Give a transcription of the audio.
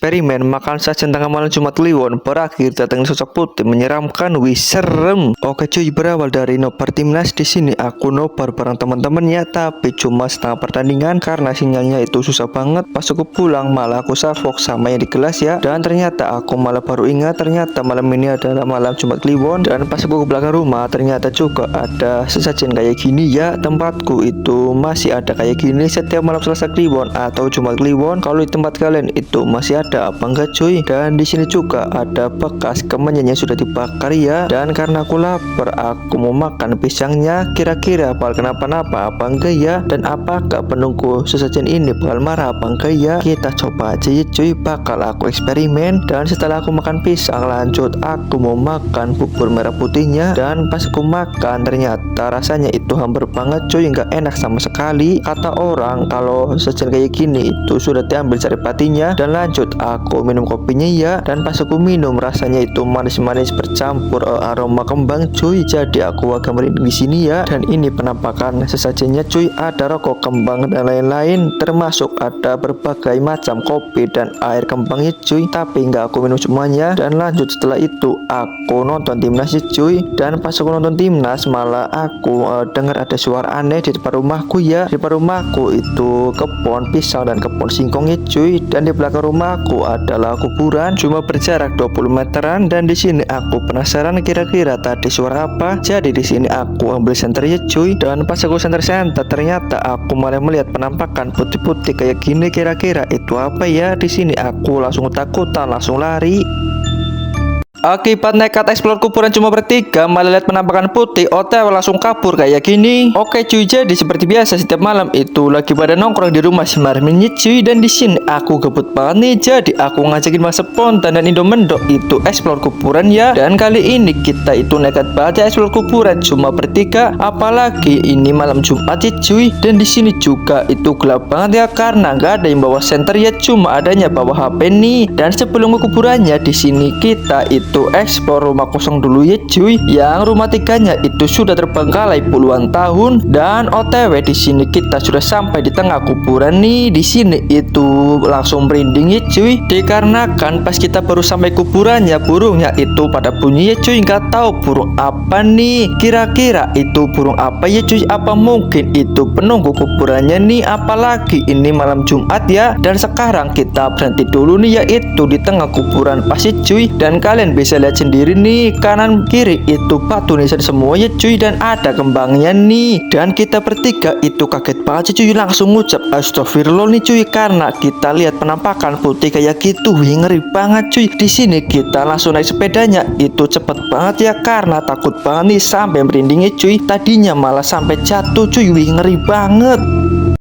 eksperimen makan sajian tengah malam Jumat Kliwon berakhir datang sosok putih menyeramkan. Wih serem. Oke cuy, berawal dari nobar timnas. Di sini aku nobar bareng teman-temannya, tapi cuma setengah pertandingan karena sinyalnya itu susah banget. Pas aku pulang malah aku salvok sama yang di kelas ya, dan ternyata aku malah baru ingat ternyata malam ini adalah malam Jumat Kliwon. Dan pas aku ke belakang rumah ternyata juga ada sesajen kayak gini ya. Tempatku itu masih ada kayak gini setiap malam Selasa Kliwon atau Jumat Kliwon. Kalau di tempat kalian itu masih ada apa enggak cuy? Dan di sini juga ada bekas kemenyan yang sudah dibakar ya. Dan karena aku lapar, aku mau makan pisangnya. Kira-kira bakal kenapa-napa apa enggak ya? Dan apakah penunggu sesajen ini bakal marah apa enggak ya? Kita coba aja ya cuy. Bakal aku eksperimen. Dan setelah aku makan pisang, lanjut aku mau makan bubur merah putihnya. Dan pas aku makan ternyata rasanya itu hambar banget cuy, nggak enak sama sekali. Kata orang kalau sesajen kayak gini itu sudah diambil saripatinya. Dan lanjut aku minum kopinya ya. Dan pas aku minum rasanya itu manis-manis bercampur aroma kembang cuy. Jadi aku agak merinding di sini ya. Dan ini penampakan sesajennya cuy, ada rokok kembang dan lain-lain, termasuk ada berbagai macam kopi dan air kembangnya cuy. Tapi nggak aku minum semuanya. Dan lanjut setelah itu aku nonton timnas cuy. Dan pas aku nonton timnas malah aku dengar ada suara aneh di depan rumahku ya. Di depan rumahku itu kebun pisang dan kebun singkongnya cuy. Dan di belakang rumahku adalah kuburan cuma berjarak 20 meteran. Dan di sini aku penasaran kira-kira tadi suara apa. Jadi di sini aku ambil senter ya cuy. Dan pas aku senter ternyata aku malah melihat penampakan putih-putih kayak gini. Kira-kira itu apa ya? Di sini aku langsung takutan, langsung lari. Akibat nekat eksplor kuburan cuma bertiga, malah lihat penampakan putih, OTW langsung kabur kayak gini. Oke cuy, jadi seperti biasa setiap malam itu lagi pada nongkrong di rumah si Marmin cuy. Dan di sini aku gebut banget nih, jadi aku ngajakin Mas Spontan dan Indo Mendok itu eksplor kuburan ya. Dan kali ini kita itu nekat banget ya eksplor kuburan cuma bertiga, apalagi ini malam Jumat ya cuy. Dan di sini juga itu gelap banget ya karena nggak ada yang bawa senter ya, cuma adanya bawa HP nih. Dan sebelum ke kuburannya di sini kita itu eksplor rumah kosong dulu ya cuy, yang rumah tiganya itu sudah terbengkalai puluhan tahun. Dan OTW di sini kita sudah sampai di tengah kuburan nih. Di sini itu langsung merinding ya cuy, dikarenakan pas kita baru sampai kuburannya burungnya itu pada bunyi ya cuy. Nggak tahu burung apa nih, kira-kira itu burung apa ya cuy? Apa mungkin itu penunggu kuburannya nih? Apalagi ini malam Jumat ya. Dan sekarang kita berhenti dulu nih, yaitu di tengah kuburan pasti cuy. Dan kalian bisa lihat sendiri nih, kanan kiri itu batu nisan semua ya cuy, dan ada kembangnya nih. Dan kita bertiga itu kaget banget cuy, langsung ngucap astagfirullah nih cuy, karena kita lihat penampakan putih kayak gitu. Wih ngeri banget cuy. Di sini kita langsung naik sepedanya itu cepet banget ya karena takut banget nih, sampai merinding ya cuy. Tadinya malah sampai jatuh cuy. Wih ngeri banget.